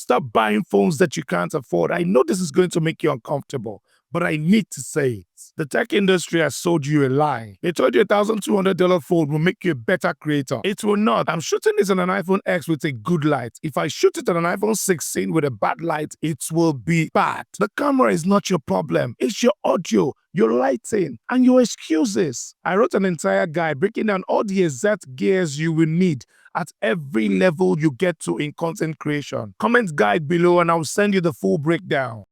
Stop buying phones that you can't afford. I know this is going to make you uncomfortable, but I need to say it. The tech industry has sold you a lie. They told you $1,200 phone will make you a better creator. It will not. I'm shooting this on an iPhone X with a good light. If I shoot it on an iPhone 16 with a bad light, it will be bad. The camera is not your problem. It's your audio, your lighting, and your excuses. I wrote an entire guide breaking down all the exact gears you will need at every level you get to in content creation. Comment guide below and I'll send you the full breakdown.